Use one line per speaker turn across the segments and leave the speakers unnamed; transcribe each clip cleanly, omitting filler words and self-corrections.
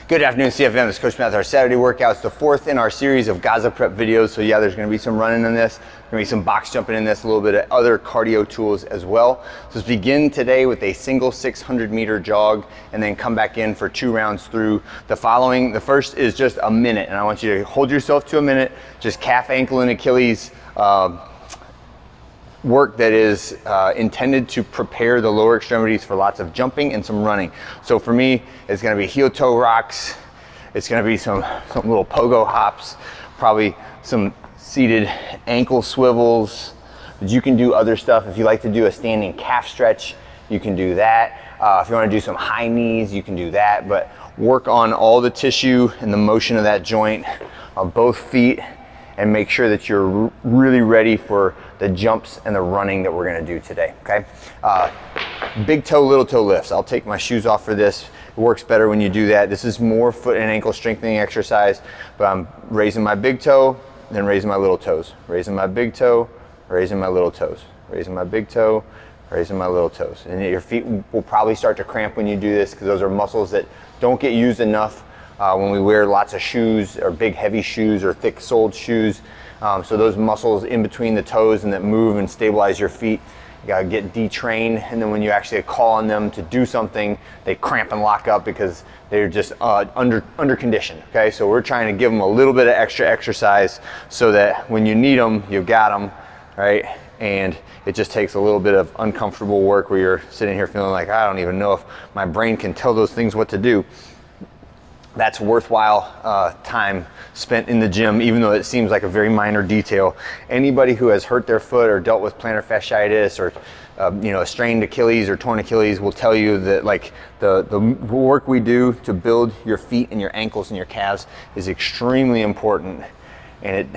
Good afternoon, CFM. This is Coach Matt with our Saturday workouts, the fourth in our series of Gaza prep videos. So yeah, there's gonna be some running in this, gonna be some box jumping in this, a little bit of other cardio tools as well. So let's begin today with a single 600-meter jog and then come back in for 2 rounds through the following. The first is just a minute, and I want you to hold yourself to a minute, just calf, ankle, and Achilles work that is intended to prepare the lower extremities for lots of jumping and some running. So for me, it's gonna be heel toe rocks, it's gonna be some little pogo hops, probably some seated ankle swivels. But you can do other stuff. If you like to do a standing calf stretch, you can do that. If you wanna do some high knees, you can do that, but work on all the tissue and the motion of that joint on both feet, and make sure that you're really ready for the jumps and the running that we're gonna do today, okay? Big toe, little toe lifts. I'll take my shoes off for this. It works better when you do that. This is more foot and ankle strengthening exercise, but I'm raising my big toe, then raising my little toes. Raising my big toe, raising my little toes. Raising my big toe, raising my little toes. And your feet will probably start to cramp when you do this, because those are muscles that don't get used enough when we wear lots of shoes or big heavy shoes or thick soled shoes. So those muscles in between the toes and that move and stabilize your feet, you gotta get detrained, and then when you actually call on them to do something, they cramp and lock up because they're just under conditioned, okay? So we're trying to give them a little bit of extra exercise so that when you need them, you've got them, right? And it just takes a little bit of uncomfortable work where you're sitting here feeling like, I don't even know if my brain can tell those things what to do. That's worthwhile time spent in the gym, even though it seems like a very minor detail. Anybody who has hurt their foot or dealt with plantar fasciitis or a strained Achilles or torn Achilles will tell you that like the work we do to build your feet and your ankles and your calves is extremely important, and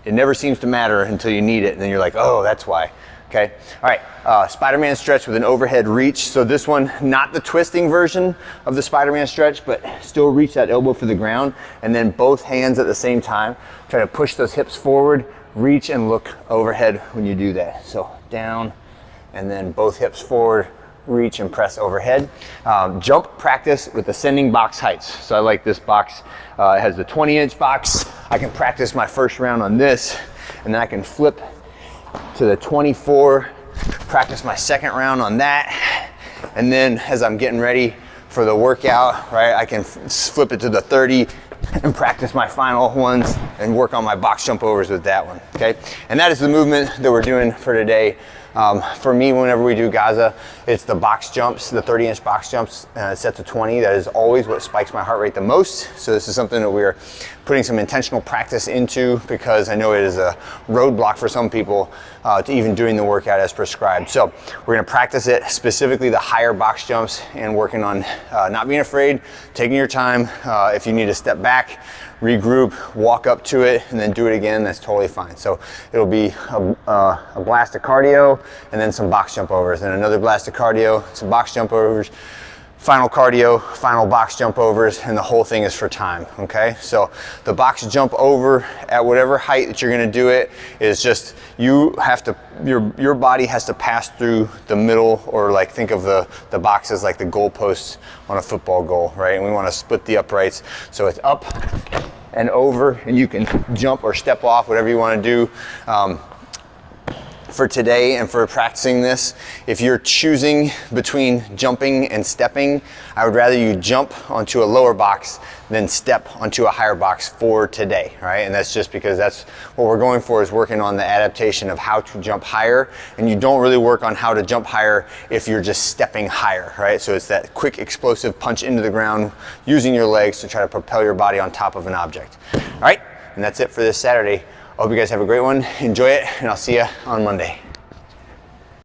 it never seems to matter until you need it, and then you're like, oh, that's why. Okay, all right, Spider-Man stretch with an overhead reach. So this one, not the twisting version of the Spider-Man stretch, but still reach that elbow for the ground, and then both hands at the same time. Try to push those hips forward, reach and look overhead when you do that. So down, and then both hips forward, reach and press overhead. Jump practice with ascending box heights. So I like this box. It has the 20-inch box. I can practice my first round on this, and then I can flip to the 24, practice my second round on that, and then as I'm getting ready for the workout, right, I can flip it to the 30 and practice my final ones and work on my box jump overs with that one, okay? And that is the movement that we're doing for today. For me, whenever we do Gaza, it's the box jumps, the 30-inch box jumps set to 20. That is always what spikes my heart rate the most. So this is something that we're putting some intentional practice into, because I know it is a roadblock for some people to even doing the workout as prescribed. So we're gonna practice it, specifically the higher box jumps, and working on not being afraid, taking your time. If you need to step back, regroup, walk up to it, and then do it again, that's totally fine. So it'll be a blast of cardio, and then some box jump overs, and another blast of cardio, some box jump overs, final cardio, final box jump overs, and the whole thing is for time, okay? So the box jump over at whatever height that you're gonna do it is just, you have to, your body has to pass through the middle, or like think of the boxes like the goalposts on a football goal, right? And we wanna split the uprights. So it's up and over, and you can jump or step off, whatever you wanna do. For today and for practicing this, if you're choosing between jumping and stepping, I would rather you jump onto a lower box than step onto a higher box for today, right? And that's just because that's what we're going for, is working on the adaptation of how to jump higher. And you don't really work on how to jump higher if you're just stepping higher, right? So it's that quick explosive punch into the ground using your legs to try to propel your body on top of an object. All right, and that's it for this Saturday. I hope you guys have a great one. Enjoy it, and I'll see you on Monday.